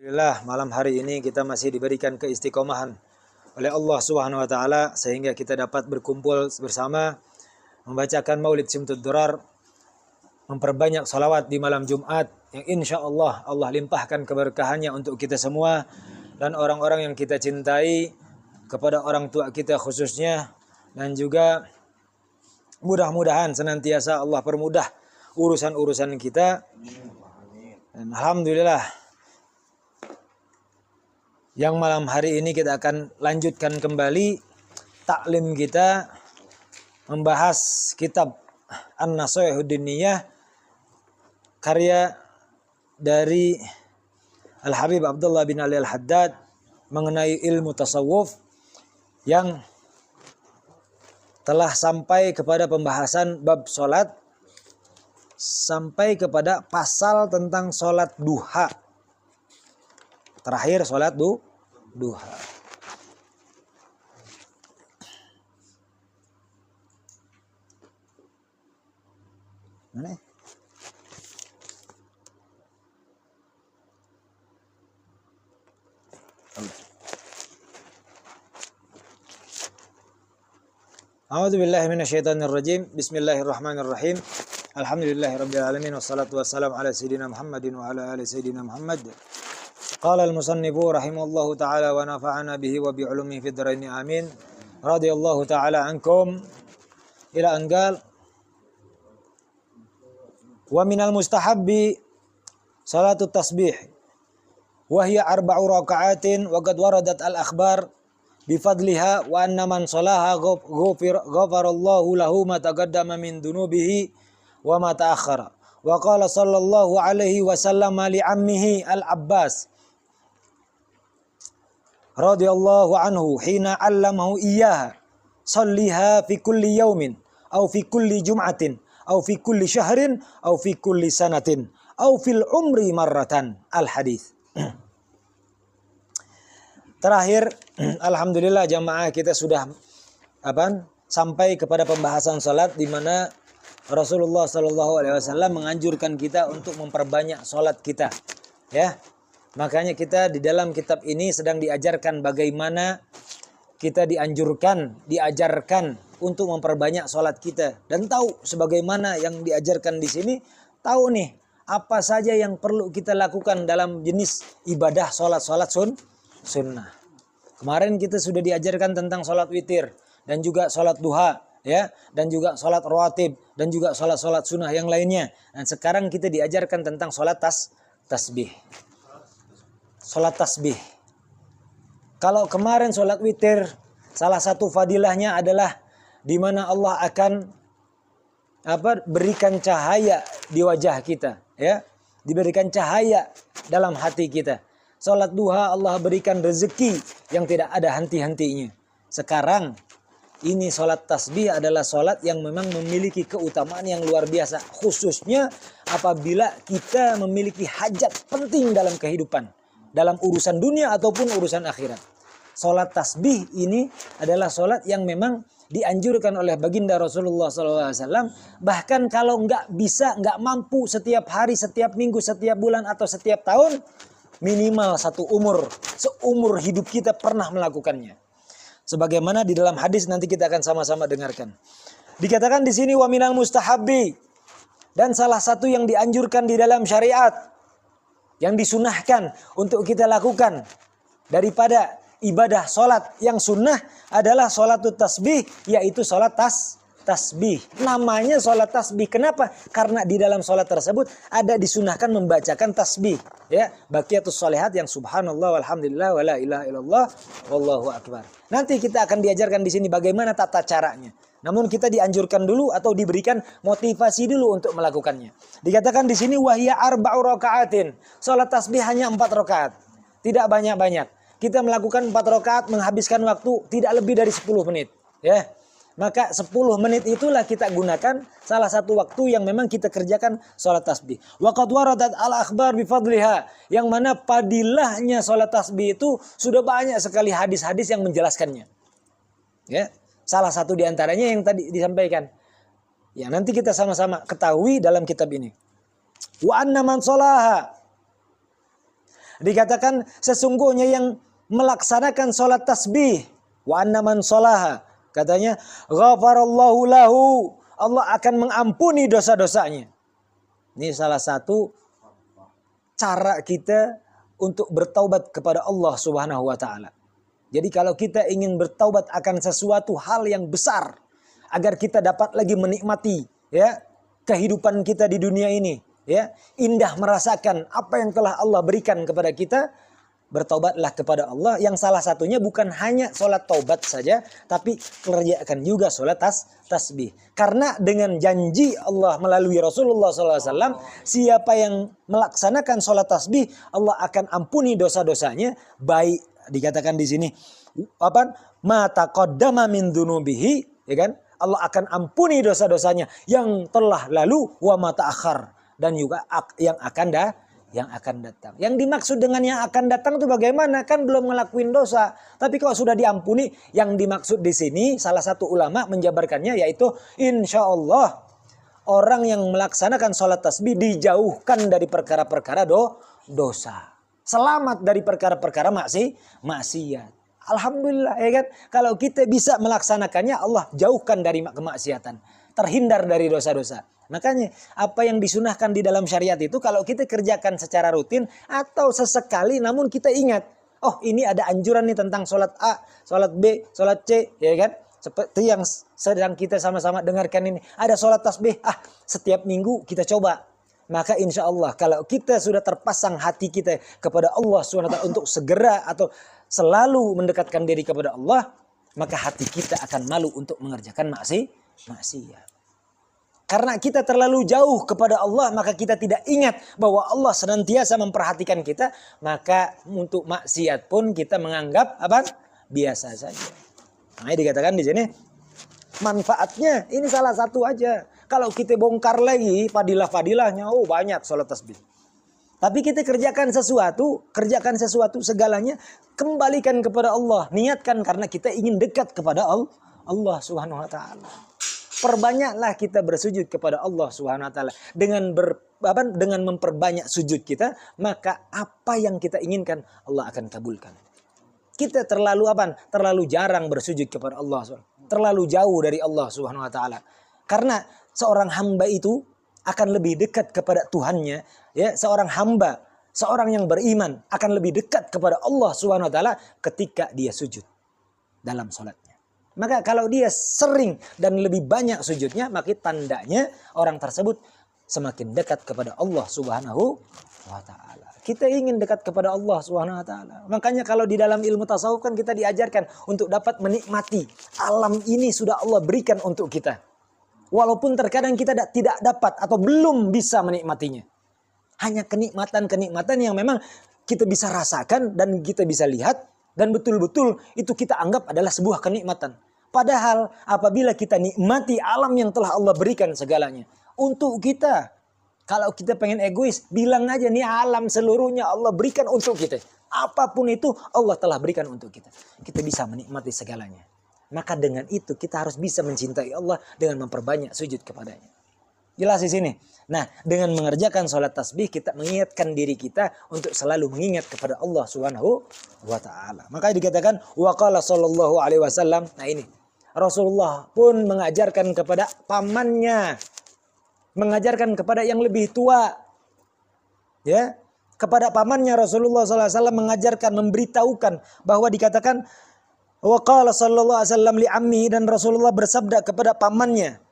Alhamdulillah, malam hari ini kita masih diberikan keistiqomahan oleh Allah Subhanahu wa taala sehingga kita dapat berkumpul bersama membacakan Maulid Simtud Durar, memperbanyak salawat di malam Jumat yang insya Allah Allah limpahkan keberkahannya untuk kita semua dan orang-orang yang kita cintai, kepada orang tua kita khususnya, dan juga mudah-mudahan senantiasa Allah permudah urusan-urusan kita. Dan alhamdulillah, yang malam hari ini kita akan lanjutkan kembali taklim kita membahas kitab An-Nasaihud Diniyah karya dari Al-Habib Abdullah bin Ali Al-Haddad mengenai ilmu tasawuf, yang telah sampai kepada pembahasan bab solat, sampai kepada pasal tentang solat duha. Terakhir solat duha. Mana? A'udzu billahi minasyaitonir rajim. Bismillahirrahmanirrahim. Alhamdulillahirabbil alamin wassalatu wassalamu ala sayidina Muhammadin wa ala ali sayidina Muhammad. Qala al-musannifu rahimallahu ta'ala wa nafa'ana bihi wa bi'ulumihi fid dharain amin. Radhiyallahu ta'ala ankum ila anqal wa minal mustahabbi salatu tasbih wa hiya arba'u raka'atin wa qad waradat al-akhbar bifadliha wa anna man salaha ghafarallahu lahu ma taqaddama min dunubihi wa ma ta'akhkhara. Wa qala sallallahu alaihi wasallam li ammihi al-Abbas radhiyallahu anhu hina 'allamahu iyyaha salliha fi kulli yaumin aw fi kulli jum'atin aw fi kulli syahrin aw fi kulli sanatin aw fil umri marratan. Al-hadits. Terakhir, alhamdulillah jamaah, kita sudah sampai kepada pembahasan salat, di mana Rasulullah SAW menganjurkan kita untuk memperbanyak salat kita, ya. Makanya kita di dalam kitab ini sedang diajarkan bagaimana kita diajarkan untuk memperbanyak salat kita, dan tahu sebagaimana yang diajarkan di sini, tahu nih apa saja yang perlu kita lakukan dalam jenis ibadah salat sunnah. Kemarin kita sudah diajarkan tentang salat witir dan juga salat duha, ya, dan juga salat rawatib dan juga salat sunnah yang lainnya. Dan sekarang kita diajarkan tentang salat tasbih. Salat tasbih. Kalau kemarin salat witir, salah satu fadilahnya adalah di mana Allah akan berikan cahaya di wajah kita, ya, diberikan cahaya dalam hati kita. Salat duha Allah berikan rezeki yang tidak ada henti-hentinya. Sekarang ini salat tasbih adalah salat yang memang memiliki keutamaan yang luar biasa, khususnya apabila kita memiliki hajat penting dalam kehidupan, dalam urusan dunia ataupun urusan akhirat. Salat tasbih ini adalah salat yang memang dianjurkan oleh baginda Rasulullah SAW. Bahkan kalau nggak mampu setiap hari, setiap minggu, setiap bulan atau setiap tahun, minimal seumur hidup kita pernah melakukannya. Sebagaimana di dalam hadis nanti kita akan sama-sama dengarkan. Dikatakan di sini wa minal mustahabbi, dan salah satu yang dianjurkan di dalam syariat, yang disunahkan untuk kita lakukan daripada ibadah solat yang sunnah adalah solatut tasbih, yaitu solat tasbih. Namanya solat tasbih. Kenapa? Karena di dalam solat tersebut ada disunahkan membacakan tasbih, ya, baqiyatus shalihat yang subhanallah walhamdulillah wala ilaha illallah wallahu akbar. Nanti kita akan diajarkan di sini bagaimana tata caranya. Namun kita dianjurkan dulu atau diberikan motivasi dulu untuk melakukannya. Dikatakan di sini wahya arba'u raka'atin. Salat tasbih hanya 4 rakaat. Tidak banyak-banyak. Kita melakukan 4 rakaat menghabiskan waktu tidak lebih dari 10 menit, ya. Maka 10 menit itulah kita gunakan salah satu waktu yang memang kita kerjakan salat tasbih. Wa qad waradat al-akhbar bi fadliha, yang mana padilahnya salat tasbih itu sudah banyak sekali hadis-hadis yang menjelaskannya. Ya. Salah satu di antaranya yang tadi disampaikan. Ya, nanti kita sama-sama ketahui dalam kitab ini. Wa anna man sholaha Dikatakan sesungguhnya yang melaksanakan sholat tasbih, wa anna man sholaha, katanya ghafarallahu lahu, Allah akan mengampuni dosa-dosanya. Ini salah satu cara kita untuk bertaubat kepada Allah Subhanahu wa taala. Jadi kalau kita ingin bertaubat akan sesuatu hal yang besar, agar kita dapat lagi menikmati ya kehidupan kita di dunia ini, ya, indah merasakan apa yang telah Allah berikan kepada kita, bertaubatlah kepada Allah, yang salah satunya bukan hanya sholat taubat saja, tapi kerjakan juga sholat tasbih. Karena dengan janji Allah melalui Rasulullah SAW, siapa yang melaksanakan sholat tasbih, Allah akan ampuni dosa-dosanya. Baik dikatakan di sini, apa? Ma taqaddama min dzunubihi, ya kan? Allah akan ampuni dosa-dosanya yang telah lalu, wa ma ta'akhir, dan juga yang akan datang. Yang dimaksud dengan yang akan datang itu bagaimana? Kan belum ngelakuin dosa. Tapi kalau sudah diampuni, yang dimaksud di sini salah satu ulama menjabarkannya yaitu insya Allah orang yang melaksanakan sholat tasbih dijauhkan dari perkara-perkara dosa. Selamat dari perkara-perkara maksiat. Alhamdulillah, ya kan? Kalau kita bisa melaksanakannya, Allah jauhkan dari kemaksiatan, terhindar dari dosa-dosa. Makanya apa yang disunahkan di dalam syariat itu kalau kita kerjakan secara rutin atau sesekali, namun kita ingat, oh ini ada anjuran nih tentang sholat A, sholat B, sholat C, ya kan? Seperti yang sedang kita sama-sama dengarkan ini, ada sholat tasbih, setiap minggu kita coba. Maka insya Allah kalau kita sudah terpasang hati kita kepada Allah SWT untuk segera atau selalu mendekatkan diri kepada Allah, maka hati kita akan malu untuk mengerjakan maksiat. Karena kita terlalu jauh kepada Allah, maka kita tidak ingat bahwa Allah senantiasa memperhatikan kita. Maka untuk maksiat pun kita menganggap apa? Biasa saja. Nah, dikatakan di sini manfaatnya ini salah satu aja. Kalau kita bongkar lagi fadilah-fadilahnya, banyak sholat tasbih. Tapi kita kerjakan sesuatu segalanya, kembalikan kepada Allah. Niatkan karena kita ingin dekat kepada Allah Subhanahu wa taala. Perbanyaklah kita bersujud kepada Allah Subhanahu wa taala. Dengan memperbanyak sujud kita, maka apa yang kita inginkan Allah akan kabulkan. Kita terlalu jarang bersujud kepada Allah, terlalu jauh dari Allah Subhanahu wa taala. Karena seorang hamba itu akan lebih dekat kepada Tuhannya, ya, seorang hamba, seorang yang beriman akan lebih dekat kepada Allah Subhanahu wa taala ketika dia sujud dalam salatnya. Maka kalau dia sering dan lebih banyak sujudnya, maka tandanya orang tersebut semakin dekat kepada Allah Subhanahu wa taala. Kita ingin dekat kepada Allah Subhanahu wa taala. Makanya kalau di dalam ilmu tasawuf kan kita diajarkan untuk dapat menikmati alam ini sudah Allah berikan untuk kita. Walaupun terkadang kita tidak dapat atau belum bisa menikmatinya. Hanya kenikmatan-kenikmatan yang memang kita bisa rasakan dan kita bisa lihat. Dan betul-betul itu kita anggap adalah sebuah kenikmatan. Padahal apabila kita nikmati alam yang telah Allah berikan segalanya. Untuk kita. Kalau kita pengen egois, bilang aja nih alam seluruhnya Allah berikan untuk kita. Apapun itu Allah telah berikan untuk kita. Kita bisa menikmati segalanya. Maka dengan itu kita harus bisa mencintai Allah dengan memperbanyak sujud kepadanya. Jelas di sini. Nah, dengan mengerjakan sholat tasbih kita mengingatkan diri kita untuk selalu mengingat kepada Allah Subhanahu wa taala. Maka dikatakan waqala sallallahu alaihi wasallam. Nah, ini Rasulullah pun mengajarkan kepada pamannya, mengajarkan kepada yang lebih tua. Ya, kepada pamannya Rasulullah sallallahu alaihi wasallam mengajarkan, memberitahukan bahwa dikatakan waqala sallallahu alaihi wasallam li ammi, dan Rasulullah bersabda kepada pamannya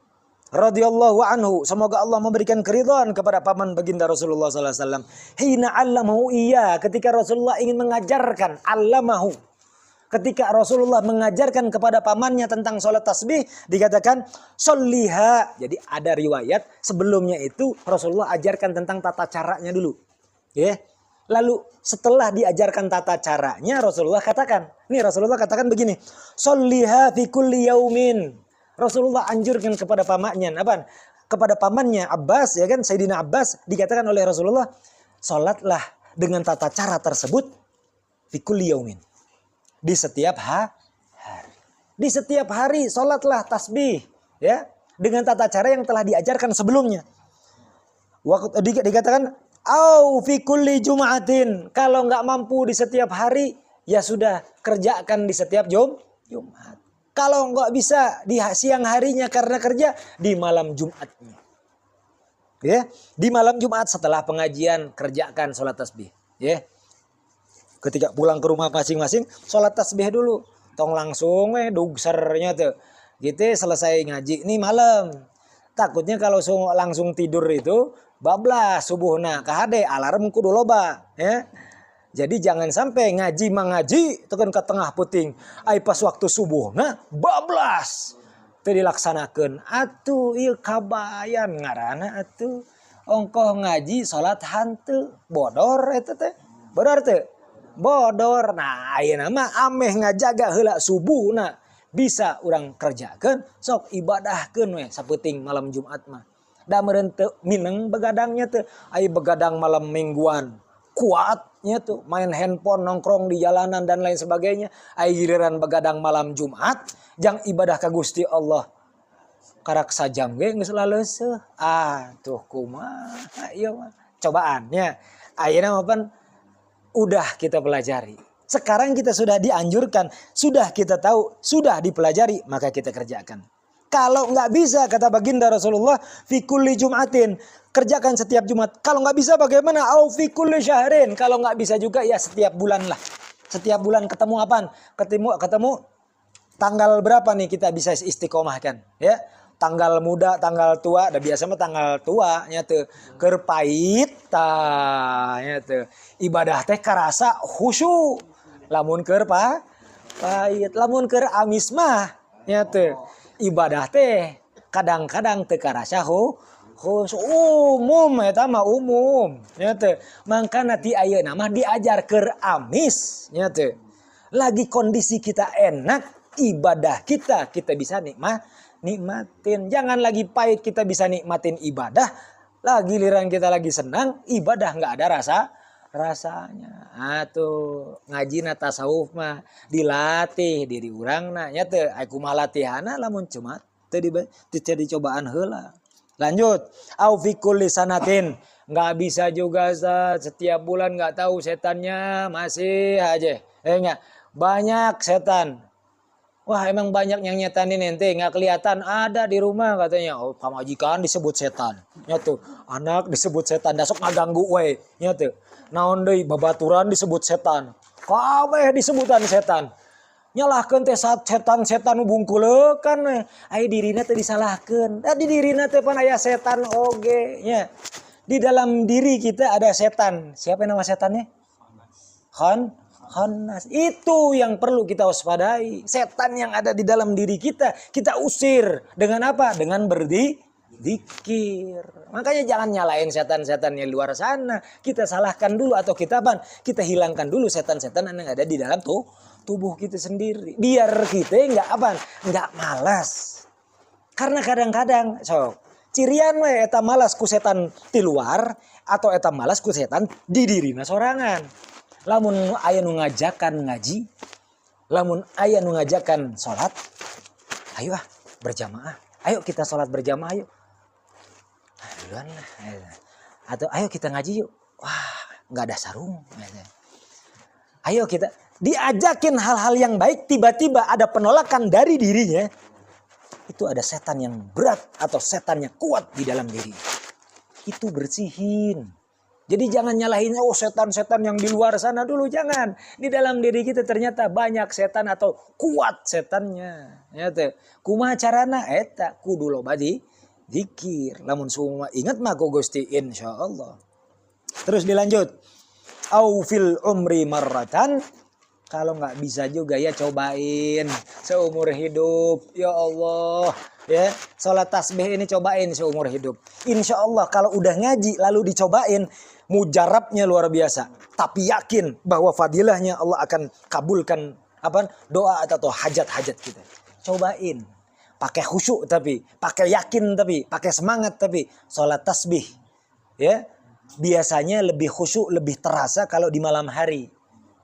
radhiyallahu anhu, semoga Allah memberikan keridhaan kepada paman baginda Rasulullah sallallahu alaihi wasallam. Hina 'allamahu iya, ketika Rasulullah ingin mengajarkan, 'allamahu. Ketika Rasulullah mengajarkan kepada pamannya tentang sholat tasbih, dikatakan sholliha. Jadi ada riwayat sebelumnya itu Rasulullah ajarkan tentang tata caranya dulu. Ya. Lalu setelah diajarkan tata caranya, Rasulullah katakan begini, sholliha fi kulli yaumin. Rasulullah anjurkan kepada pamannya, kepada pamannya Abbas, ya kan, Sayyidina Abbas, dikatakan oleh Rasulullah, salatlah dengan tata cara tersebut fi kulli yaumin. Di setiap hari. Di setiap hari salatlah tasbih, ya, dengan tata cara yang telah diajarkan sebelumnya. Dikatakan Au fi kulli Jum'atin. Kalau nggak mampu di setiap hari, ya sudah kerjakan di setiap Jumat. Kalau nggak bisa di siang harinya karena kerja, di malam Jumatnya. Ya, di malam Jumat setelah pengajian kerjakan sholat tasbih. Ya, ketika pulang ke rumah masing-masing, sholat tasbih dulu. Tong langsung dugsernya tuh. Gitu selesai ngaji nih malam. Takutnya kalau langsung tidur itu bablas subuhna kahade alarm kudu loba ya. Jadi jangan sampai ngaji tekan ke tengah puting. Ai pas waktu subuhna bablas. Teu dilaksanakeun. Atuh ieu kabayan ngaranna atuh. Ongkoh ngaji salat hanteu bodor eta teh. Bodor teu? Bodor. Nah, ayeuna mah ameh ngajaga heula subuhna. Bisa urang kerjakeun sok ibadahkeun we sapeuting malam Jumat mah. Da meureun teu mineng begadangnya teu. Ai begadang malam mingguan. Kuatnya tuh main handphone nongkrong di jalanan dan lain sebagainya. Ai giliran begadang malam Jumat jang ibadah ka Gusti Allah karak sajam ge geus laleuseuh. Tuh kumaha ieu mah cobaannya. Ayeuna mah udah kita pelajari. Sekarang kita sudah dianjurkan, sudah kita tahu, sudah dipelajari, maka kita kerjakan. Kalau nggak bisa, kata baginda Rasulullah, fi kulli Jum'atin, kerjakan setiap Jumat. Kalau nggak bisa bagaimana? Au fi kulli syahrin. Kalau nggak bisa juga ya setiap bulan lah. Setiap bulan ketemu apaan? Ketemu tanggal berapa nih kita bisa istiqomahkan? Ya, tanggal muda, tanggal tua. Dan biasa mah tanggal tua, nyata keur pait, nyata ibadah teh karasa khusyuk. Lamun keur pait, lamun keur amis mah, nyata ibadah teh kadang-kadang teu karasa umum eta mah umum nya teh. Mangkana ti ayeuna mah diajar keur amis nya teh. Lagi kondisi kita enak, ibadah kita bisa nikmatin. Jangan lagi pahit kita bisa nikmatin ibadah, lagi liran kita lagi senang, ibadah enggak ada rasanya. Atuh ngajina tasawuf mah dilatih diri urangna nya teh. Aku mah latihana lamun cuma teu jadi cobaan heula. Lanjut, au fi kulli sanatin. Nggak bisa juga setiap bulan, nggak tahu setannya masih aja. Banyak setan. Wah emang banyak yang nyetanin ente, nggak kelihatan ada di rumah katanya. Oh pamajikan disebut setan. Nyatu, anak disebut setan, dasok ngaganggu we. Nyatu, naon deui babaturan disebut setan. Kabeh disebutan setan. Nyalahkeun teh setan bungkulekan we. Ai dirina teh disalahkeun. Da di dirina teh pan aya setan oge nya. Di dalam diri kita ada setan. Siapa nama setannya? Khannas. Itu yang perlu kita waspadai. Setan yang ada di dalam diri kita usir dengan apa? Dengan berzikir. Makanya jangan nyalain setan-setan yang luar sana. Kita salahkan dulu atau kita hilangkan dulu setan-setan yang ada di dalam tubuh kita sendiri. Biar kita enggak malas. Karena kadang-kadang cirian we eta malas ku setan di luar atau eta malas ku setan di dirina sorangan. Lamun aya nu ngajakan ngaji, lamun aya nu ngajakan salat, ayo berjamaah. Ayo kita salat berjamaah yuk. Atau ayo kita ngaji yuk. Wah, enggak ada sarung. Ayo kita diajakin hal-hal yang baik, tiba-tiba ada penolakan dari dirinya. Itu ada setan yang berat atau setan yang kuat di dalam diri. Itu bersihin. Jadi jangan nyalahin setan-setan yang di luar sana dulu, jangan. Di dalam diri kita ternyata banyak setan atau kuat setannya. Kumaha carana eta kudu loba zikir. Lamun semua ingat mah ku Gusti insyaallah. Terus dilanjut. Au fil umri marratan. Kalau nggak bisa juga ya cobain seumur hidup. Ya Allah. Ya, salat tasbih ini cobain seumur hidup. Insya Allah kalau udah ngaji lalu dicobain, mujarabnya luar biasa. Tapi yakin bahwa fadilahnya Allah akan kabulkan doa atau hajat-hajat kita. Cobain. Pakai khusyuk tapi, pakai yakin tapi, pakai semangat tapi. Salat tasbih. Ya, biasanya lebih khusyuk, lebih terasa kalau di malam hari.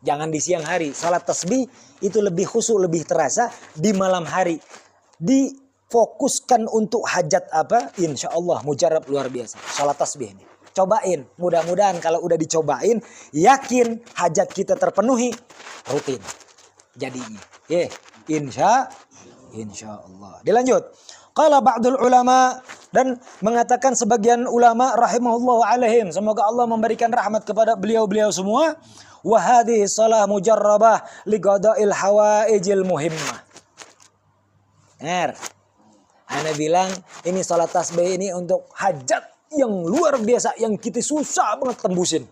Jangan di siang hari. Salat tasbih itu lebih khusyuk, lebih terasa di malam hari. Difokuskan untuk hajat apa? Insya Allah mujarab luar biasa. Salat tasbih ini. Cobain. Mudah-mudahan kalau udah dicobain, yakin hajat kita terpenuhi, rutin jadinya. Insya Allah. Dilanjut. Qala ba'dul ulama, dan mengatakan sebagian ulama rahimahullahu alaihim, semoga Allah memberikan rahmat kepada beliau-beliau semua, wa hadhihi shalah mujarrabah li qada'il hawaijil muhimmah. Ana bilang ini salat tasbih ini untuk hajat yang luar biasa yang kita susah banget tembusin.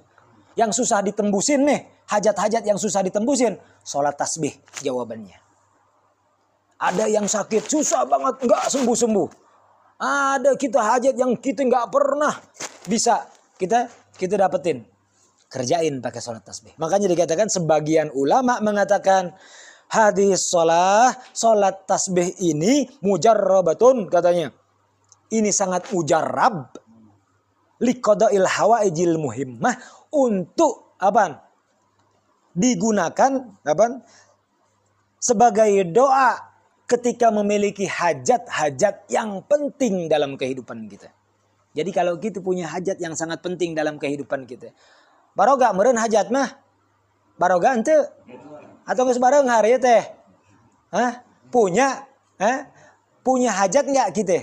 Yang susah ditembusin nih, hajat-hajat yang susah ditembusin, salat tasbih jawabannya. Ada yang sakit susah banget nggak sembuh-sembuh. Ada kita hajat yang kita nggak pernah bisa kita dapetin. Kerjain pakai salat tasbih. Makanya dikatakan sebagian ulama mengatakan hadis salat tasbih ini mujarrabatun katanya. Ini sangat mujarrab liqada'il hawaijil muhimmah untuk apa? Digunakan apa? Sebagai doa ketika memiliki hajat-hajat yang penting dalam kehidupan kita. Jadi kalau kita punya hajat yang sangat penting dalam kehidupan kita. Barokah meureun hajat mah? Barokah henteu? Atau geus bareng hari teh? Punya? Punya hajat enggak kita?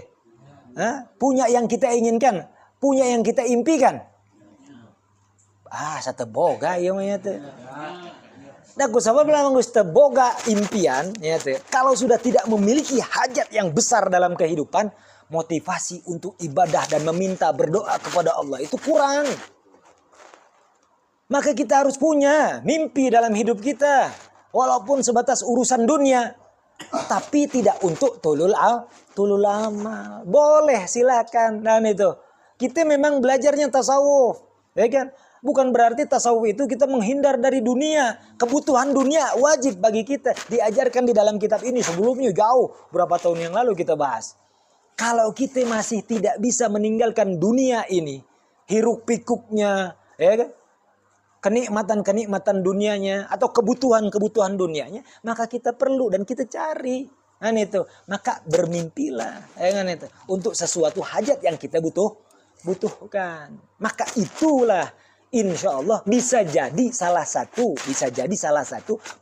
Punya yang kita inginkan? Punya yang kita impikan? Sateboga ieu mah teh. Da kusabab lamun geus teu boga impian nya teh. Kalau sudah tidak memiliki hajat yang besar dalam kehidupan, motivasi untuk ibadah dan meminta berdoa kepada Allah itu kurang. Maka kita harus punya mimpi dalam hidup kita, walaupun sebatas urusan dunia, tapi tidak untuk tulul amal. Boleh silakan. Dan itu kita memang belajarnya tasawuf, ya kan? Bukan berarti tasawuf itu kita menghindar dari dunia. Kebutuhan dunia wajib bagi kita. Diajarkan di dalam kitab ini. Sebelumnya jauh. Berapa tahun yang lalu kita bahas. Kalau kita masih tidak bisa meninggalkan dunia ini. Hiruk pikuknya. Ya kan? Kenikmatan-kenikmatan dunianya. Atau kebutuhan-kebutuhan dunianya. Maka kita perlu dan kita cari. Kan itu. Maka bermimpilah. Ya kan itu. Untuk sesuatu hajat yang kita butuhkan. Maka itulah. Insya Allah bisa jadi salah satu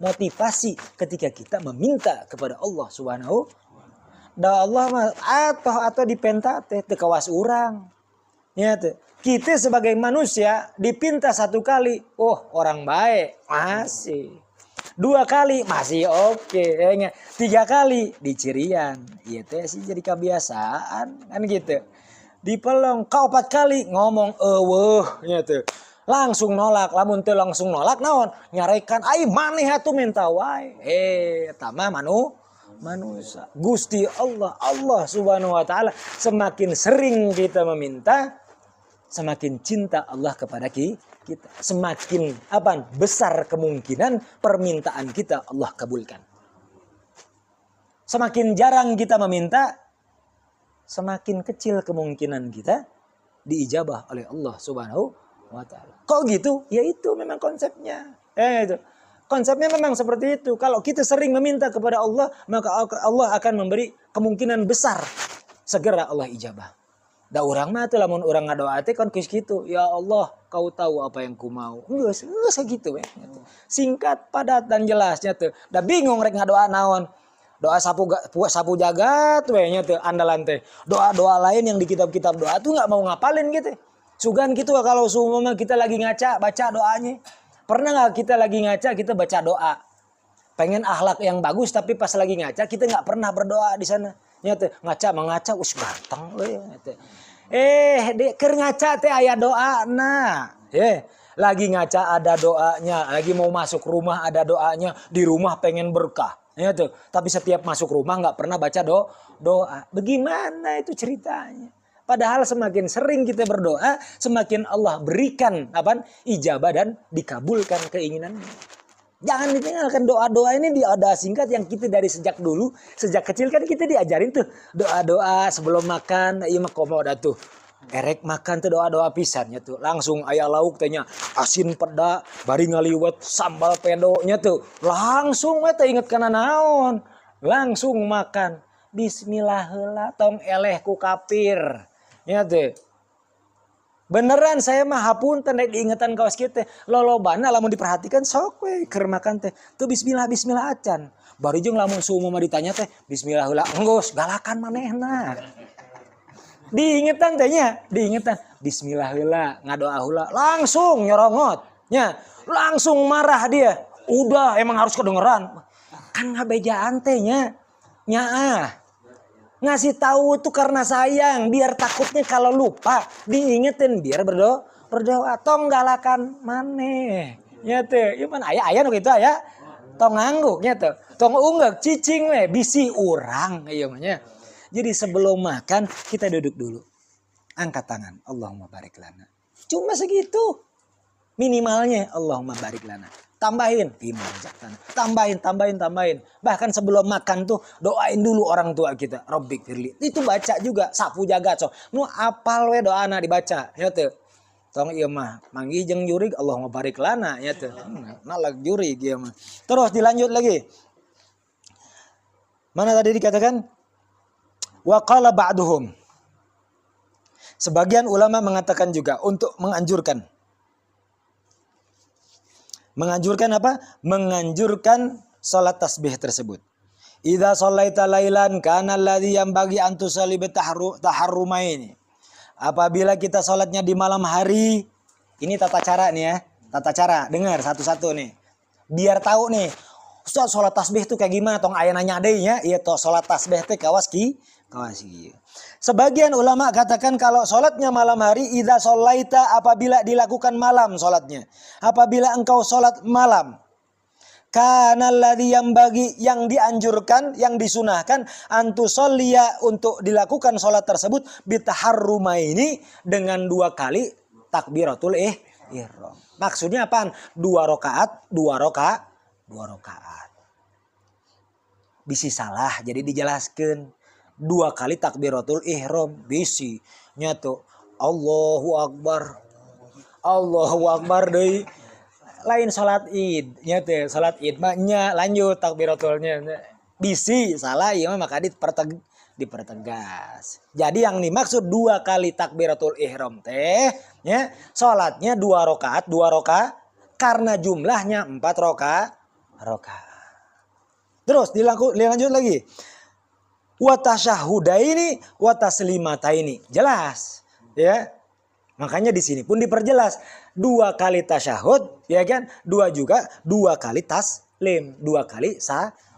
motivasi ketika kita meminta kepada Allah Subhanahu. Da Allah mah atau dipenta teh teu kawas urang. Ya teh. Kita sebagai manusia dipinta 1 kali, orang baik masih. 2 kali masih oke. 3 kali dicirian. Ieu teh sih jadi kebiasaan kan gitu. Dipelong ka 4 kali ngomong eueuh nya teh. Langsung nolak, lamun teu langsung nolak naon? Nyarekan ai maneh atuh minta wae. Eta mah manusia. Gusti Allah Subhanahu wa taala semakin sering kita meminta, semakin cinta Allah kepada kita. Semakin besar kemungkinan permintaan kita Allah kabulkan. Semakin jarang kita meminta, semakin kecil kemungkinan kita diijabah oleh Allah Subhanahu wa ta'ala. Kok gitu? Ya itu memang konsepnya. Itu. Konsepnya memang seperti itu. Kalau kita sering meminta kepada Allah, maka Allah akan memberi kemungkinan besar segera Allah ijabah. Da urang mah teh lamun urang ngadoa teh kan geus kitu. Ya Allah, Kau tahu apa yang ku mau. Geus sakitu we. Singkat, padat dan jelasnya teh. Da bingung rek ngadoa naon. Doa sapu jagat we nya teh andalan teh. Doa-doa lain yang di kitab-kitab doa tuh enggak mau ngapalin gitu. Sugan gitu kalau seumpama kita lagi ngaca baca doanya. Pernah nggak kita lagi ngaca kita baca doa? Pengen akhlak yang bagus tapi pas lagi ngaca kita nggak pernah berdoa di sana. Nyata ngaca ganteng we. Keur ngaca teh aya doa nah. Lagi ngaca ada doanya, lagi mau masuk rumah ada doanya, di rumah pengen berkah. Nyata. Tapi setiap masuk rumah nggak pernah baca doa. Bagaimana itu ceritanya? Padahal semakin sering kita berdoa, semakin Allah berikan ijabah dan dikabulkan keinginannya. Jangan ditinggalkan doa-doa ini, doa singkat yang kita dari sejak dulu, sejak kecil kan kita diajarin tuh doa-doa sebelum makan. Iya mah komoda tuh. Erek makan tuh doa-doa pisannya tuh. Langsung aya lauk tanya asin peda, bari ngaliwet sambal pedonya tuh. Langsung we teh inget kana naon. Langsung makan. Bismillah heula tong eleh ku kafir. Ya teh. Beneran saya mah hapunten diingetan kaos kita. Lolobana lamun diperhatikan sok we keur makan teh. Tuh bismillah bismillah acan. Bari jeung lamun suumah mah ditanya teh bismillah heula enggeus galakan manehna. Diingetan teh nya, diingetan bismillah heula ngadoa heula langsung nyorongot nya. Langsung marah dia. Udah emang harus kedengeran. Kan ngabejaan teh nya. Nyaah. Ngasih tahu tuh karena sayang, biar takutnya kalau lupa diingetin biar berdoa tong galakan maneh. Nya teh, ieu mah aya nu kitu aya. Tong ngangguk nya teh. Tong unggek cicing we bisi urang ieu mah nya. Jadi sebelum makan kita duduk dulu. Angkat tangan, Allahumma barik lana. Cuma segitu. Minimalnya Allahumma barik lana. Tambahin, tambahin. Bahkan sebelum makan tuh doain dulu orang tua kita. Rabbik firli. Itu baca juga, sapu jagat so. Nu apal we doana dibaca, ya teu. Tong ieu mah manggi jeung jurig Allahumma barik lana ya teu. Nalag jurig ieu mah. Terus dilanjut lagi. Mana tadi dikatakan? Wa qala ba'duhum. Sebagian ulama mengatakan juga untuk menganjurkan. Menganjurkan apa? Menganjurkan salat tasbih tersebut. Idza shallaita lailan kana alladhi yanbaghi an tusalli bi taharrumaini. Apabila kita salatnya di malam hari, ini tata cara nih ya. Tata cara, dengar satu-satu nih. Biar tahu nih, Ustaz salat tasbih itu kayak gimana? Tong aya nanya deui nya, ieu toh salat tasbih teh kawas kieu. Sebagian ulama katakan kalau sholatnya malam hari idza sholaita apabila dilakukan malam sholatnya. Apabila engkau sholat malam. Kana alladhi yang dianjurkan, yang disunahkan antusolliya untuk dilakukan sholat tersebut bitaharrumaini dengan 2 kali takbiratul ihram. Maksudnya apaan? 2 rakaat. Bisi salah jadi dijelaskan. 2 kali takbiratul ihram bisi nyatu Allahu Akbar deui lain salat Id nya teh salat Id mah nya lanjut takbiratulnya bisi salah ieu mah maka dipertegas. Jadi yang dimaksud 2 kali takbiratul ihram teh nya salatnya 2 rakaat karena jumlahnya 4 rakaat. Terus dilanjut lagi. Wa tasyahudaini wa taslimataini. Jelas, ya. Makanya di sini pun diperjelas 2 kali tasyahud, ya kan? 2 kali taslim, 2 kali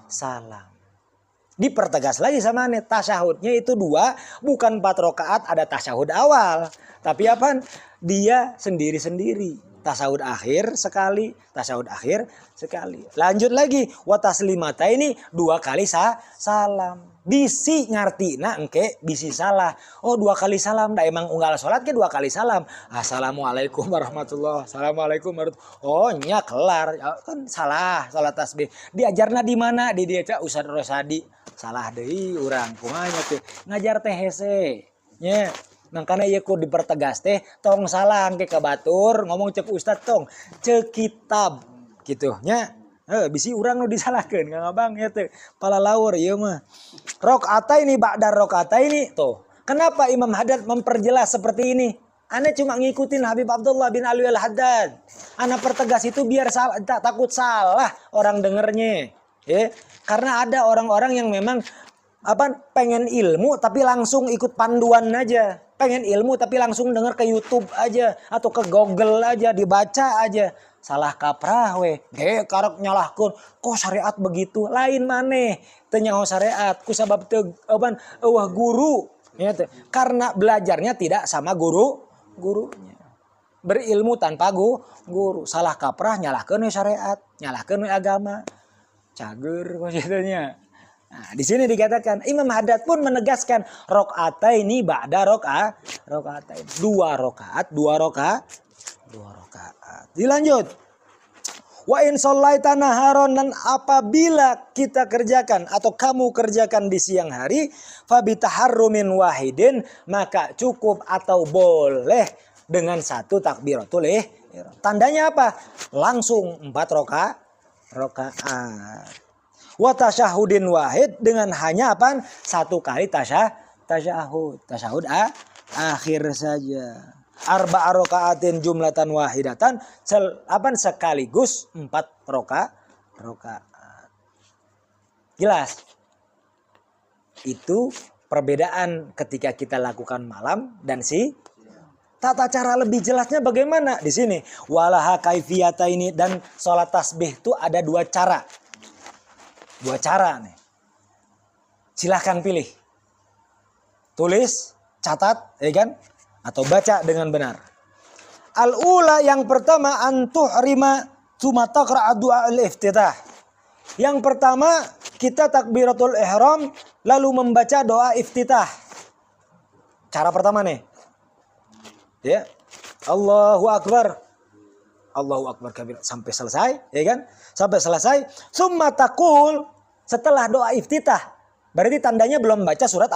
salam. Dipertegas lagi sama nih tasyahudnya itu 2, bukan 4 rakaat ada tasyahud awal. Tapi apa? Dia sendiri-sendiri. Tasyahud akhir sekali, tasyahud akhir sekali. Lanjut lagi, wa taslimataini 2 kali salam. Bisi ngartina engke bisi salah. Oh 2 kali salam da emang unggal salat ke 2 kali salam. Assalamualaikum warahmatullahi. Assalamualaikum warahmatullahi. Oh nya kelar. Kan salah salat tasbih. Diajarna di mana? Di dia cak Ustaz Rosadi. Salah deui urang kumaha teh. Ngajar teh hese. Nya makanya ieu ku dipertegas teh tong salah engke ka batur ngomong cek Ustaz tong cek kitab gitu nya. Bisi urang nu disalahkeun Kang Abang ya teh. Pala laur ieu mah. Rakaataini ba'da rakaataini tuh. Kenapa Imam Haddad memperjelas seperti ini? Ana cuma ngikutin Habib Abdullah bin Alwi Al-Haddad. Ana pertegas itu biar takut salah orang dengernya. Ya. Karena ada orang-orang yang memang pengen ilmu tapi langsung ikut panduan aja. Pengen ilmu tapi langsung denger ke YouTube aja atau ke Google aja, dibaca aja. Salah kaprah we. Karek nyalahkeun. Kok syariat begitu? Lain maneh. Teu nyaho syariat. Ku sabab teu eueuh guru. Ya, karena belajarnya tidak sama gurunya. Berilmu tanpa guru. Salah kaprah nyalahkeun we syariat, nyalahkeun we agama. Cager maksudnya. Nah, di sini dikatakan Imam Haddad pun menegaskan rakaataini ba'da rakaatain. 2 rakaat. Dilanjut. Wa in shallaita naharon, dan apabila kita kerjakan atau kamu kerjakan di siang hari fa bi taharrumin wahidin, maka cukup atau boleh dengan 1 takbiratul ihram. Tandanya apa? Langsung 4 rakaat. Wa tasyahudin wahid, dengan hanya 1 kali tasyahud akhir saja. arba'a raka'atin jumlatan wahidatan, sekaligus 4 rakaat. Jelas? Itu perbedaan ketika kita lakukan malam dan tata cara lebih jelasnya bagaimana di sini. Walaha kaifiyata ini, dan sholat tasbih itu ada 2 cara. 2 cara nih. Silahkan pilih. Tulis, catat, ya kan? Atau baca dengan benar. Al-ula, yang pertama, antuhrima tsumma taqra'a du'a al-iftitah. Yang pertama, kita takbiratul ihram lalu membaca doa iftitah. Cara pertama nih. Ya. Allahu akbar. Allahu akbar kabir sampai selesai, ya kan? Sampai selesai, summa taqul, setelah doa iftitah. Berarti tandanya belum baca surat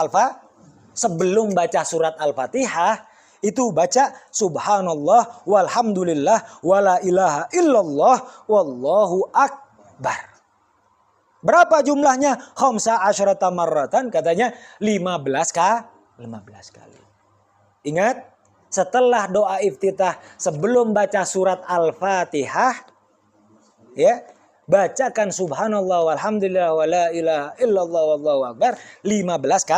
sebelum baca surat Al-Fatihah itu baca subhanallah walhamdulillah wala ilaha illallah wallahu akbar. Berapa jumlahnya? Khamsa asyarata marratan, katanya 15 kali. Ingat, setelah doa iftitah sebelum baca surat Al-Fatihah, ya, bacakan subhanallah walhamdulillah wala ilaha illallah wallahu akbar 15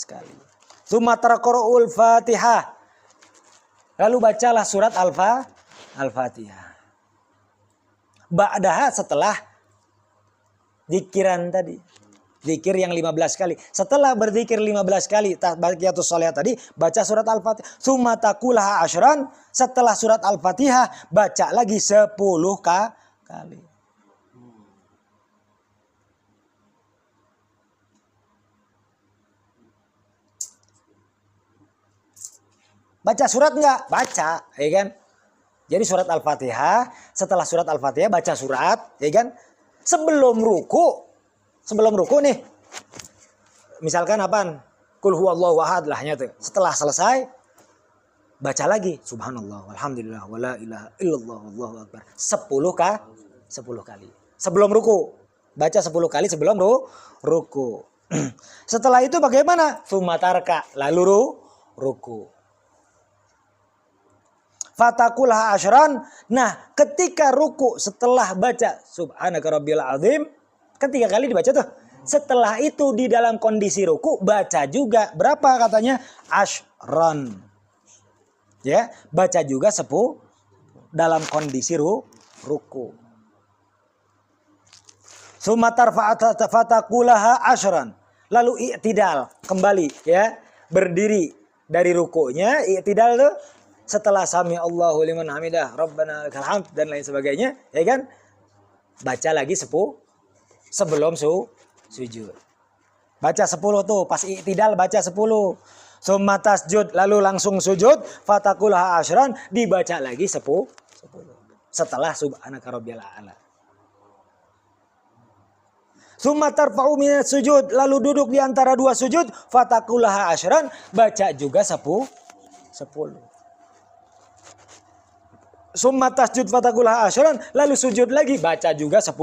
kali. Tsumma taqra'ul Fatihah. Lalu bacalah surat Al-Fatihah. Ba'daha, setelah zikiran tadi. Zikir yang 15 kali. Setelah berzikir 15 kali tahiyatus shalah tadi, baca surat Al-Fatihah. Tsumma taqulaha asyran, setelah surat Al-Fatihah baca lagi 10 kali. Baca surat enggak? Baca, ya kan? Jadi surat Al-Fatihah, setelah surat Al-Fatihah baca surat, ya kan? Sebelum ruku nih. Misalkan apaan? Qul huwallahu ahad lah nyata. Setelah selesai baca lagi subhanallah walhamdulillah wala ilaha illallah wallahu akbar 10 kali. Sebelum ruku. Baca 10 kali sebelum ruku. Setelah itu bagaimana? Sumatarka, lalu ruku. Fatakulha asyran. Nah, ketika ruku setelah baca subhanaka rabbil azim, ketiga kali dibaca tuh. Setelah itu di dalam kondisi ruku baca juga berapa katanya? Asyran. Ya, baca juga 10 dalam kondisi ruku. Sumatar fatakulaha asyran. Lalu i'tidal, kembali ya, berdiri dari rukunya, i'tidal tuh setelah sami Allahu liman hamidah, Rabbana lakal hamd dan lain sebagainya, ya kan? Baca lagi 10 sebelum sujud. Baca 10 tuh, pas i'tidal baca 10. Summa tasjud, lalu langsung sujud, fatakulaha asyran, dibaca lagi 10. Setelah subhanaka rabbiyal a'la. Summa tarfa'u minat sujud, lalu duduk di antara 2 sujud, fatakulaha asyran, baca juga 10. Summa tasjud fatakulaha asyran, lalu sujud lagi, baca juga 10.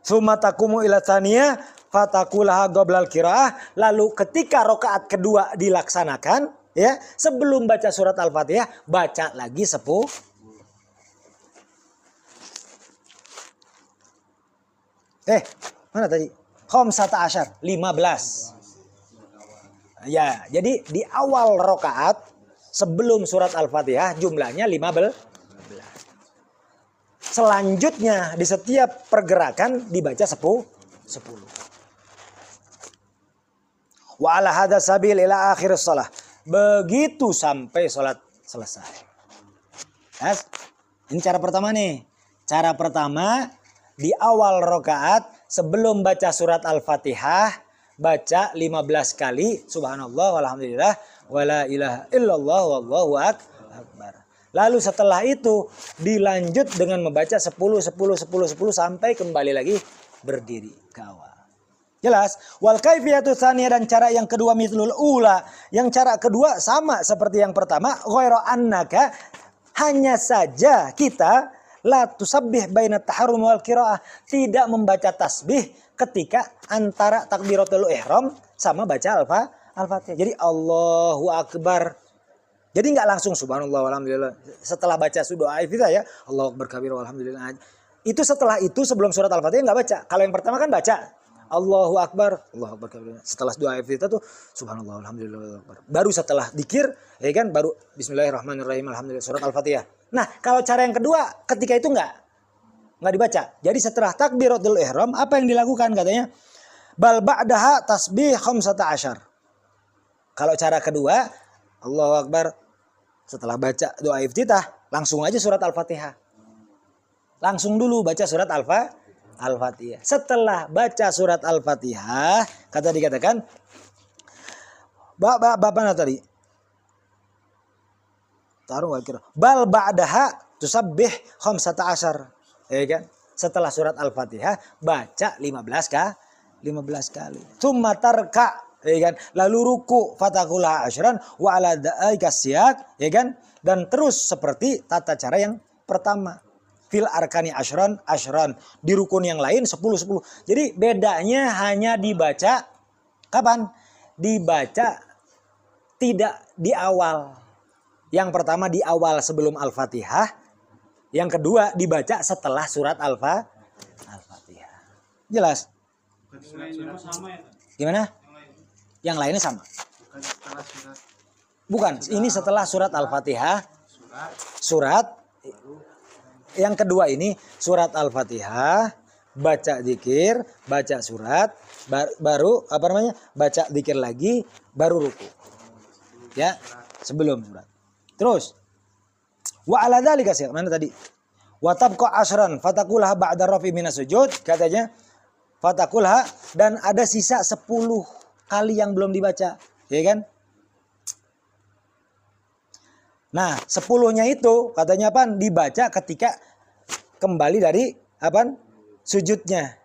Summa taqumu ila tsaniyah fatakulaha qoblal qiraah, lalu ketika rakaat kedua dilaksanakan, ya, sebelum baca surat Al-Fatihah baca lagi 10. Mana tadi? Khamsata asyar, 15. Ya, jadi di awal rakaat sebelum surat Al-Fatihah jumlahnya 15. Selanjutnya di setiap pergerakan dibaca 10. Wa ala hadza sabil ila akhir shalah. Begitu sampai salat selesai. Yes. Ini cara pertama nih. Cara pertama di awal rakaat sebelum baca surat Al-Fatihah baca 15 kali subhanallah walhamdulillah wala ilaha illallah wallahu akbar. Lalu setelah itu dilanjut dengan membaca 10 sampai kembali lagi berdiri ke awal. Jelas? Wal kaifiyatu tsaniyah, dan cara yang kedua mithlul ula. Yang cara kedua sama seperti yang pertama, ghairu annaka, hanya saja kita la tusabbih baina taharrum wal qiraah, tidak membaca tasbih ketika antara takbiratul ihram sama baca Al-Fatihah. Jadi Allahu Akbar. Jadi nggak langsung subhanallah walhamdulillah. Setelah baca doa iftitah ya, Allahu Akbar kabir walhamdulillah. Itu setelah itu sebelum surat Al-Fatihah nggak baca. Kalau yang pertama kan baca Allahu Akbar, Allahu Akbar kabir. Setelah doa iftitah tuh subhanallah walhamdulillah Allahu Akbar. Baru setelah dzikir ya kan baru bismillahirrahmanirrahim alhamdulillah surat Al-Fatihah. Nah, kalau cara yang kedua ketika itu nggak dibaca. Jadi setelah takbiratul ihram apa yang dilakukan katanya? Bal ba'daha tasbih 15. Kalau cara kedua Allahu Akbar setelah baca doa iftitah langsung aja surat Al-Fatihah. Langsung dulu baca surat Al-Fatihah. Setelah baca surat Al-Fatihah kata dikatakan Bapak tadi taruh kira bal ba'daha tusabbih 15. Ya kan? Setelah surat Al-Fatihah baca 15 kali. Tsumma tarka, ya kan? Lalu ruku fatakula asyran wa ala da'ika siyak, ya kan? Dan terus seperti tata cara yang pertama. Fil arkani asyran. Di rukun yang lain 10. Jadi bedanya hanya dibaca kapan? Dibaca tidak di awal. Yang pertama di awal sebelum Al-Fatihah. Yang kedua dibaca setelah surat Al-Fatihah. Jelas? Gimana? Yang lainnya sama. Bukan, ini setelah surat Al-Fatihah. Surat yang kedua ini surat Al-Fatihah, baca zikir, baca surat, baru apa namanya? Baca zikir lagi, baru ruku. Ya, sebelum surat. Terus wa ala dzalika mana tadi? Wa tabqa asyran fatakulha ba'da rafi minas sujud, katanya fatakulha dan ada sisa 10 kali yang belum dibaca, ya kan? Nah, 10-nya itu katanya apa? Dibaca ketika kembali dari apa? Sujudnya.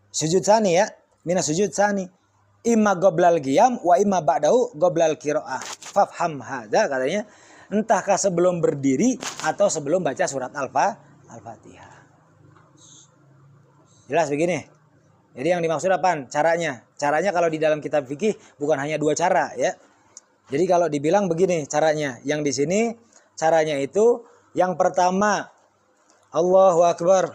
Sujud sani ya, minas sujud sani. Imma qoblal qiyam wa imma ba'dahu qoblal qiraah. Fafham hadza katanya, entahkah sebelum berdiri atau sebelum baca surat Al-Fatihah. Jelas begini. Jadi yang dimaksud apa? Caranya. Caranya kalau di dalam kitab fikih bukan hanya 2 cara ya. Jadi kalau dibilang begini caranya. Yang di sini caranya itu yang pertama Allahu Akbar.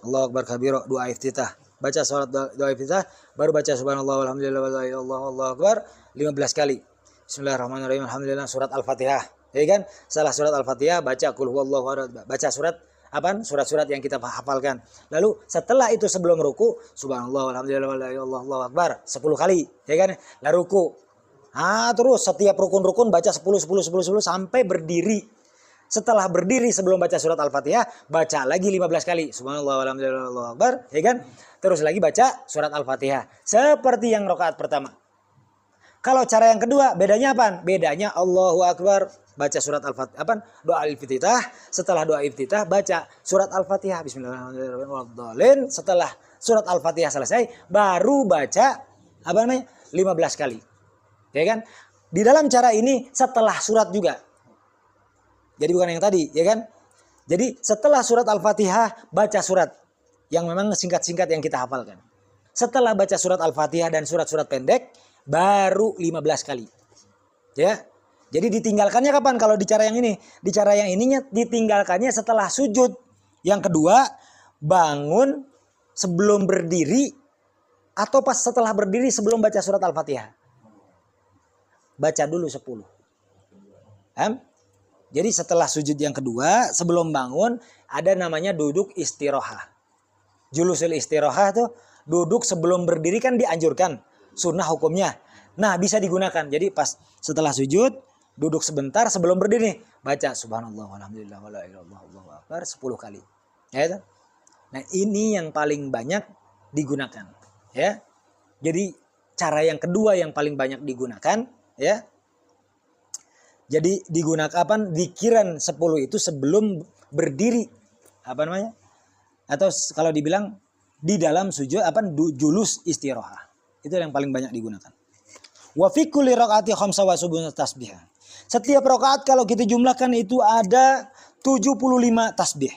Allahu Akbar kabira doa iftitah. Baca surat doa iftitah, baru baca subhanallah walhamdulillah Allahu Akbar 15 kali. Bismillahirrahmanirrahim alhamdulillah surat Al-Fatihah. Ya kan? Setelah surat Al-Fatihah baca qul huwallahu ahad, baca surat apa? Surat-surat yang kita hafalkan. Lalu setelah itu sebelum ruku subhanallah walhamdulillah Allahu Akbar 10 kali, ya kan? Lalu ruku. Terus setiap rukun-rukun baca 10 sampai berdiri. Setelah berdiri sebelum baca surat Al-Fatihah, baca lagi 15 kali. Subhanallah walhamdulillah Allahu Akbar, ya kan? Terus lagi baca surat Al-Fatihah. Seperti yang rakaat pertama. Kalau cara yang kedua, bedanya apa? Bedanya Allahu Akbar, baca surat Al-Fatihah, doa iftitah. Setelah doa iftitah, baca surat Al-Fatihah. Bismillahirrahmanirrahim. Setelah surat Al-Fatihah selesai, baru baca 15 kali. Ya kan? Di dalam cara ini setelah surat juga. Jadi bukan yang tadi, ya kan? Jadi setelah surat Al-Fatihah, baca surat yang memang singkat-singkat yang kita hafalkan. Setelah baca surat Al-Fatihah dan surat-surat pendek, baru 15 kali. Ya. Jadi ditinggalkannya kapan kalau di cara yang ini? Di cara yang ininya ditinggalkannya setelah sujud. Yang kedua, bangun sebelum berdiri atau pas setelah berdiri sebelum baca surat Al-Fatihah. Baca dulu 10. Jadi setelah sujud yang kedua, sebelum bangun, ada namanya duduk istirahah. Julusul istirahah tuh duduk sebelum berdiri kan dianjurkan. Sunnah hukumnya. Nah bisa digunakan. Jadi pas setelah sujud, duduk sebentar sebelum berdiri. Baca subhanallah walhamdulillah wala ilaha illallah Allahu akbar 10 kali. Ya, nah ini yang paling banyak digunakan. Ya. Jadi cara yang kedua yang paling banyak digunakan. Ya. Jadi digunakan apa? Zikiran 10 itu sebelum berdiri. Apa namanya? Atau kalau dibilang di dalam sujud julus istirahah. Itu yang paling banyak digunakan. Wa fi kulli rakaati khamsa wa subuna tasbih. Setiap rakaat kalau kita jumlahkan itu ada 75 tasbih.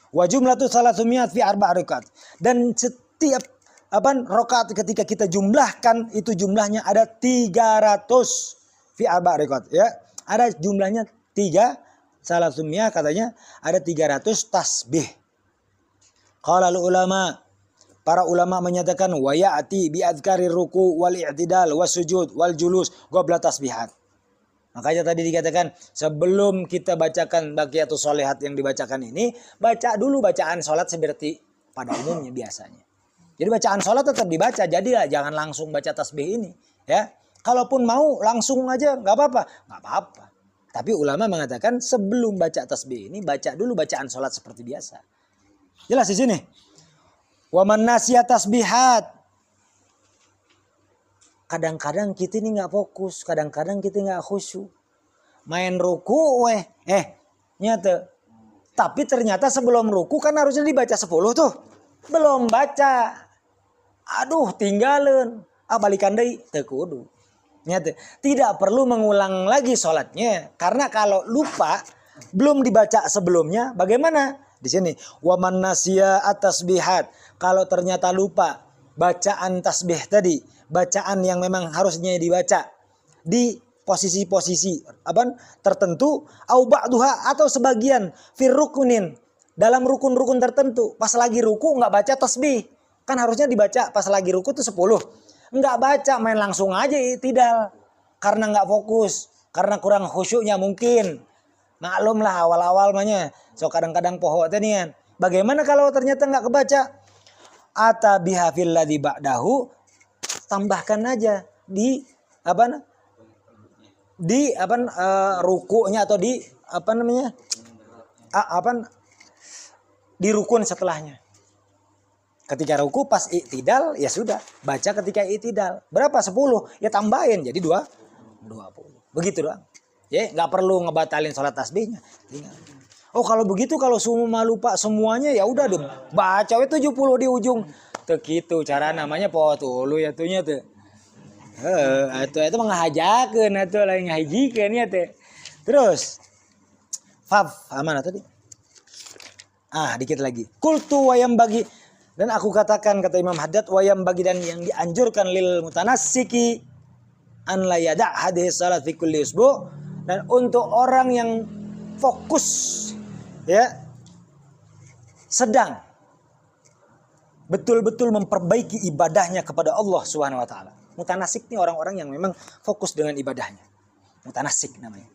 Wa jumlatu 300 fi 4 rakaat. Dan setiap rakaat ketika kita jumlahkan itu jumlahnya ada 300 fi arba' rakaat ya. Ada jumlahnya 3 salah sumnya katanya ada 300 tasbih. Qala ulama, para ulama menyatakan wa ya'ti bi adzkarir ruku wal i'tidal wasujud wal julus qabla tasbihat. Makanya tadi dikatakan sebelum kita bacakan baqiyatus sholihat yang dibacakan ini, baca dulu bacaan sholat seperti pada umumnya biasanya. Jadi bacaan sholat tetap dibaca, jadilah jangan langsung baca tasbih ini. Ya, kalaupun mau langsung aja nggak apa-apa. Tapi ulama mengatakan sebelum baca tasbih ini baca dulu bacaan sholat seperti biasa. Jelas di sini. Wa man nasiya tasbihat. Kadang-kadang kita ini nggak fokus, kadang-kadang kita nggak khusyuk. Main ruku, nyata. Tapi ternyata sebelum ruku kan harusnya dibaca 10 tuh. Belum baca. Aduh, tinggalin. Balikan deui teu kudu. Nyata. Tidak perlu mengulang lagi sholatnya. Karena kalau lupa, belum dibaca sebelumnya, bagaimana? Di sini. Wa man nasiya at-tasbihat. Kalau ternyata lupa bacaan tasbih tadi, bacaan yang memang harusnya dibaca di posisi-posisi tertentu, au ba'duha atau sebagian fir rukunin dalam rukun-rukun tertentu, pas lagi ruku nggak baca tasbih, kan harusnya dibaca pas lagi ruku tuh 10, nggak baca, main langsung aja tidak, karena nggak fokus, karena kurang khusyuknya mungkin, maklum lah awal-awal mahnya, so kadang-kadang poho tenian. Bagaimana kalau ternyata nggak kebaca? Ata biha fil ladzi ba'dahu, tambahkan aja di rukunya atau di di rukun setelahnya. Ketika ruku pas i'tidal ya sudah baca ketika i'tidal. Berapa? 10 ya tambahin jadi 20. Begitu doang. Ya nggak perlu ngebatalin sholat tasbihnya. Oh kalau begitu kalau semua lupa semuanya ya udah deh baca 70 di ujung. Tuh gitu cara namanya poho tulu ya tuhnya tuh. Itu menghajakeun atuh lain ngahijikeun ya teh. Terus mana tadi? Dikit lagi. Qultu wayam bagi dan aku katakan kata Imam Haddad wayam bagi dan yang dianjurkan lil mutanassiki an la yada' hadhihi salat fi kulli usbu' dan untuk orang yang fokus ya sedang betul-betul memperbaiki ibadahnya kepada Allah Subhanahu wa taala. Mutanasik ini orang-orang yang memang fokus dengan ibadahnya. Mutanasik namanya.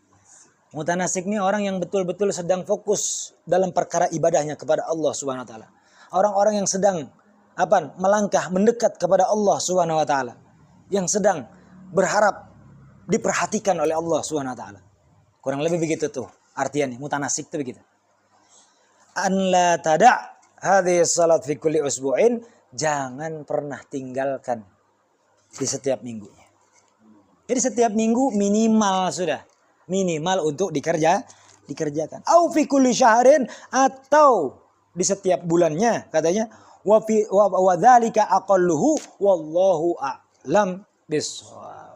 Mutanasik ini orang yang betul-betul sedang fokus dalam perkara ibadahnya kepada Allah Subhanahu wa taala. Orang-orang yang sedang melangkah mendekat kepada Allah Subhanahu wa taala. Yang sedang berharap diperhatikan oleh Allah Subhanahu wa taala. Kurang lebih begitu tuh artiannya mutanasik itu begitu. An la tada' hadhihi salat fi kulli usbu'in, jangan pernah tinggalkan di setiap minggunya. Jadi setiap minggu minimal untuk dikerjakan. Au fi kulli syahrin, atau di setiap bulannya katanya wa dzalika aqalluhu wallahu a'lam bissawab.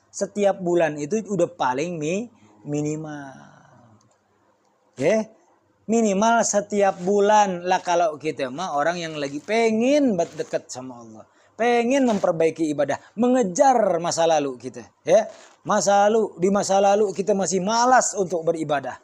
Setiap bulan itu udah paling minimal. Minimal setiap bulan lah kalau kita mah orang yang lagi pengen dekat sama Allah, pengen memperbaiki ibadah, mengejar masa lalu kita, ya. Di masa lalu kita masih malas untuk beribadah.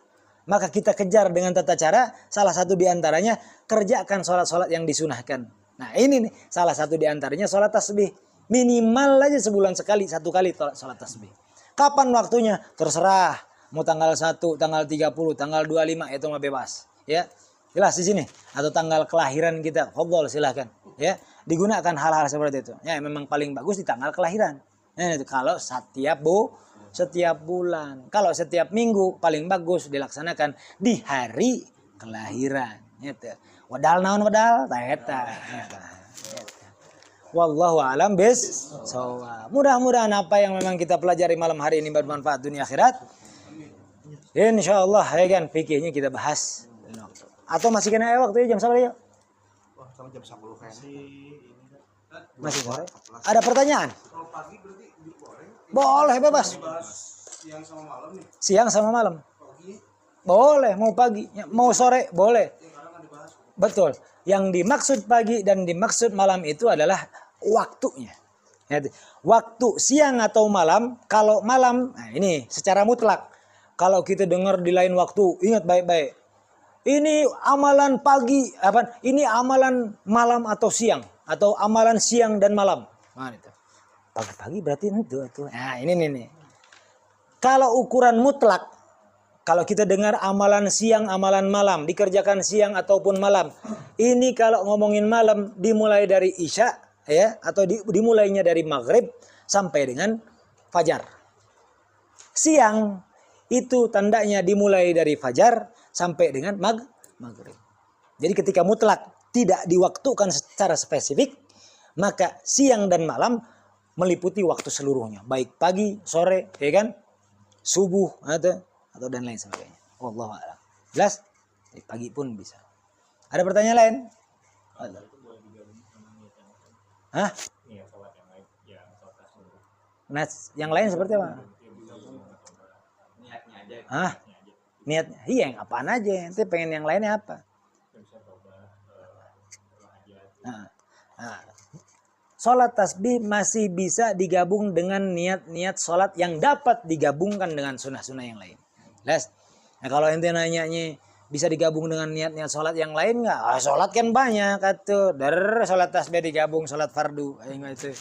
Maka kita kejar dengan tata cara, salah satu di antaranya kerjakan sholat-sholat yang disunahkan. Nah ini nih, salah satu di antaranya sholat tasbih. Minimal aja sebulan sekali, 1 kali sholat tasbih. Kapan waktunya? Terserah. Mau tanggal 1, tanggal 30, tanggal 25 itu mah bebas. Ya. Jelas di sini. Atau tanggal kelahiran kita. Fadhol silahkan. Ya. Digunakan hal-hal seperti itu. Ya, memang paling bagus di tanggal kelahiran. Ya, itu kalau setiap bulan. Kalau setiap minggu paling bagus dilaksanakan di hari kelahiran. Gitu. Wadal naon wadal? Eta. Wallahu a'lam bissawab. Mudah-mudahan apa yang memang kita pelajari malam hari ini bermanfaat dunia akhirat. Insyaallah ya kan fikihnya kita bahas. Atau masih kena waktu jam berapa ya? Sampai jam 10 kayaknya. Masih sore? Ada pertanyaan? Kalau pagi berarti boleh bebas. Siang sama malam nih. Siang sama malam. Pagi. Boleh, mau pagi, mau sore boleh. Sekarang kan dibahas. Betul. Yang dimaksud pagi dan dimaksud malam itu adalah waktunya. Waktu siang atau malam, kalau malam, nah ini secara mutlak. Kalau kita dengar di lain waktu, ingat baik-baik. Ini amalan pagi, ini amalan malam atau siang, atau amalan siang dan malam. Nah, itu. Pagi-pagi berarti itu. Nah, ini nih. Kalau ukuran mutlak, kalau kita dengar amalan siang, amalan malam, dikerjakan siang ataupun malam. Ini kalau ngomongin malam dimulai dari Isya, ya, atau dimulainya dari maghrib sampai dengan fajar. Siang itu tandanya dimulai dari fajar sampai dengan maghrib. Jadi ketika mutlak tidak diwaktukan secara spesifik, maka siang dan malam meliputi waktu seluruhnya, baik pagi, sore, ya kan, subuh atau dan lain sebagainya. Wallahu a'lam. Jelas? Jadi pagi pun bisa. Ada pertanyaan lain? Hah? Nah, yang lain seperti apa? Hah? Niatnya? Iya, yang apaan aja. Nanti pengen yang lainnya apa? Sholat tasbih masih bisa digabung dengan niat-niat sholat yang dapat digabungkan dengan sunnah-sunnah yang lain. Les? Nah, kalau ente nanyanya bisa digabung dengan niat-niat sholat yang lain nggak? Sholat kan banyak atuh. Sholat tasbih digabung sholat fardu. Itu.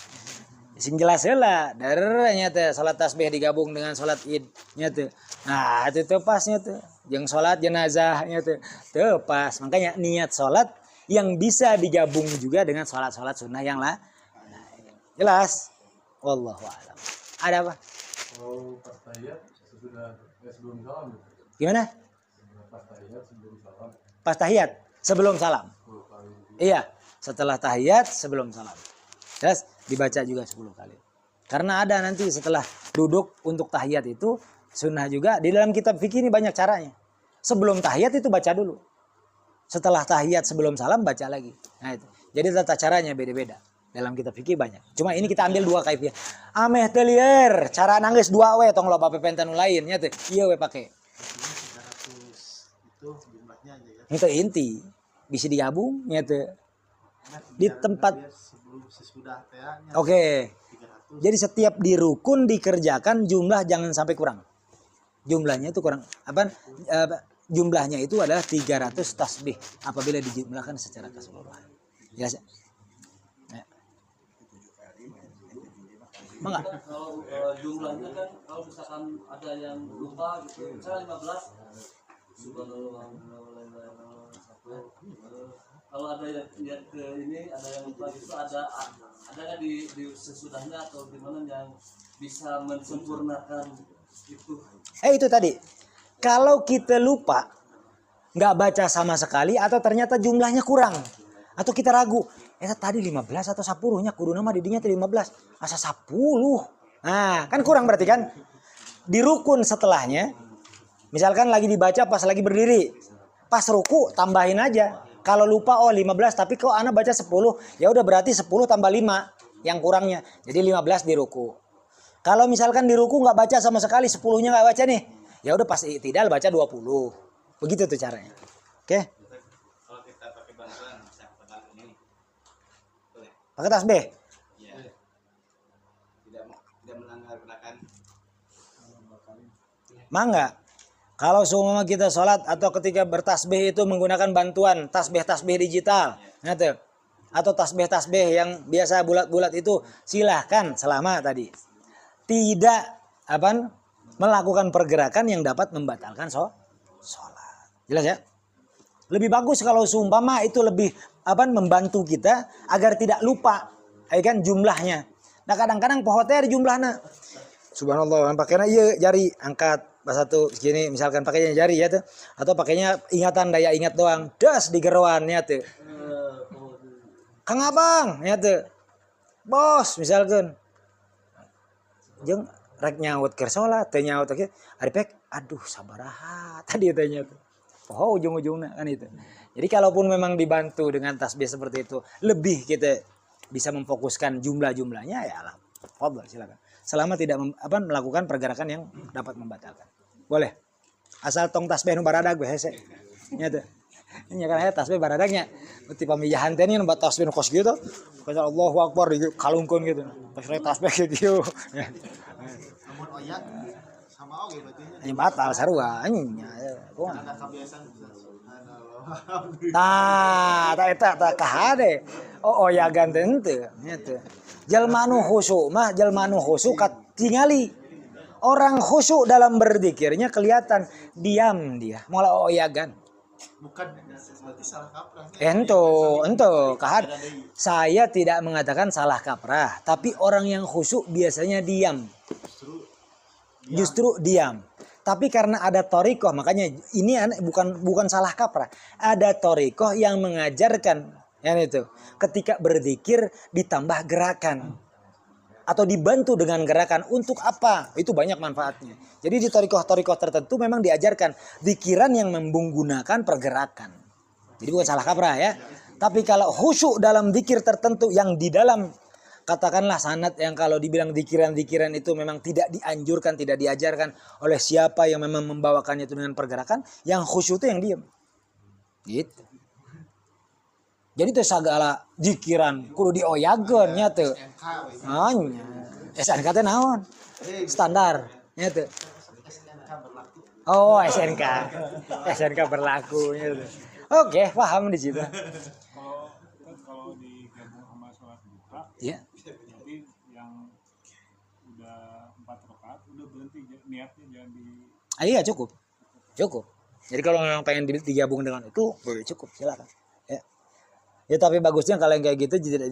Sing jelas lah. Nyata sholat tasbih digabung dengan sholat id. Nyata. Nah itu pasnya tuh. Yang sholat jenazah nyata. Tuh pas. Makanya niat sholat yang bisa digabung juga dengan sholat-sholat sunnah yang lain. Jelas? Wallahu a'lam. Ada apa? Oh, pas tahiyat sebelum salam. Gimana? Pas tahiyat sebelum salam. Pas tahiyat sebelum salam. Iya, setelah tahiyat sebelum salam. Jelas? Dibaca juga 10 kali. Karena ada nanti setelah duduk untuk tahiyat itu sunnah juga. Di dalam kitab fikih ini banyak caranya. Sebelum tahiyat itu baca dulu. Setelah tahiyat sebelum salam baca lagi. Nah itu. Jadi tata caranya beda-beda. Dalam kitab fikih banyak. Cuma ini kita ambil 2 kaifiah. Ameh telier, cara nangis 2 we tong loba pepenten lain nya teh. Ieu we pake. 300 itu jumlahnya aja ya. Itu inti. Bisa digabung nya teh. Di tempat sesudah tehnya. Oke. Jadi setiap di rukun dikerjakan jumlah jangan sampai kurang. Jumlahnya itu kurang jumlahnya itu adalah 300 tasbih apabila dijumlahkan secara keseluruhan. Jelas ya? Enggak. Kalau jumlahnya kan kalau misalkan ada yang lupa gitu, misalnya 15 subhanallah kalau ada yang ke ini ada yang lupa gitu ada nggak di sesudahnya atau gimana yang bisa mensempurnakan itu? Itu tadi. Kalau kita lupa nggak baca sama sekali atau ternyata jumlahnya kurang atau kita ragu, tadi 15 atau 10-nya kudu nama didinya 15 asa 10. Nah, kan kurang berarti kan? Di rukun setelahnya misalkan lagi dibaca pas lagi berdiri. Pas ruku tambahin aja. Kalau lupa 15 tapi kok ana baca 10, ya udah berarti 10 tambah 5 yang kurangnya. Jadi 15 di ruku. Kalau misalkan di ruku nggak baca sama sekali 10-nya nggak baca nih, ya udah pas i'tidal baca 20. Begitu tuh caranya. Oke? Kalau kita pakai bantuan misalkan ini. Pakai tasbih. Iya. Tidak melanggar gerakan. Mangga. Kalau seumpama kita sholat atau ketika bertasbih itu menggunakan bantuan tasbih-tasbih digital, gitu. Atau tasbih-tasbih yang biasa bulat-bulat itu silahkan selama tadi tidak melakukan pergerakan yang dapat membatalkan sholat. Jelas ya? Lebih bagus kalau seumpama itu lebih membantu kita agar tidak lupa, kan jumlahnya. Nah kadang-kadang pohoter jumlahnya. Subhanallah, pakainya iya jari angkat pas satu segini misalkan pakainya jari ya tuh atau pakainya ingatan daya ingat doang das di geroannya tuh. Kang Abang ya tuh. Bos misalkan. Jeung rek nyaut keur salat teh nyaut teh ari pek aduh sabaraha tadi tanya tuh. Oh ujung-ujungnya kan itu. Jadi kalaupun memang dibantu dengan tasbih seperti itu lebih kita bisa memfokuskan jumlah-jumlahnya ya lah. Fadhil silakan. Selama tidak melakukan pergerakan yang dapat membatalkan. Boleh. Asal tong tasbih nu baradag we hese. Nya teh. Nya kan aya tasbih baradagnya. Beuti pamijahan teh nya buat tasbih nu kos gitu. Kata Allahu Akbar kalungkeun gitu. Pas rek tasbih gitu. Namun oyak sama oge berarti nya. Ini batal sarua nya. Ada kebiasaan subhanallah. Tah eta kahade. Oyagan teh henteu nya teh. Jalma nu khusyuk mah jalma nu khusyuk katingali. Orang khusyuk dalam berzikirnya kelihatan diam dia, mola oyagan. Bukan berarti salah kaprah. Ento, kahad. Saya tidak mengatakan salah kaprah, tapi orang yang khusyuk biasanya diam. Justru diam. Tapi karena ada torikoh, makanya ini bukan salah kaprah. Ada torikoh yang mengajarkan, yang itu. Ketika berzikir ditambah gerakan. Atau dibantu dengan gerakan untuk apa? Itu banyak manfaatnya. Jadi di torikoh-torikoh tertentu memang diajarkan zikiran yang menggunakan pergerakan. Jadi bukan salah kaprah ya. Tapi kalau khusyuk dalam zikir tertentu yang di dalam katakanlah sanad yang kalau dibilang zikiran-zikiran itu memang tidak dianjurkan, tidak diajarkan oleh siapa yang memang membawakannya itu dengan pergerakan, yang khusyuk itu yang diam. Gitu. Jadi teh sagala zikiran kudu dioyageun nya teu. Nya. SNK teh naon? Standar nya teu. Oh, SNK. SNK berlaku nya teu. Oke, paham di situ. Kalau digabung sama sholat duha, Ya. jadi yang udah 4 rakaat udah berhenti niatnya jangan di Iya cukup. Cukup. Jadi kalau memang pengen digabung dengan itu boleh cukup silakan. Ya. Ya tapi bagusnya kalau yang kayak gitu tidak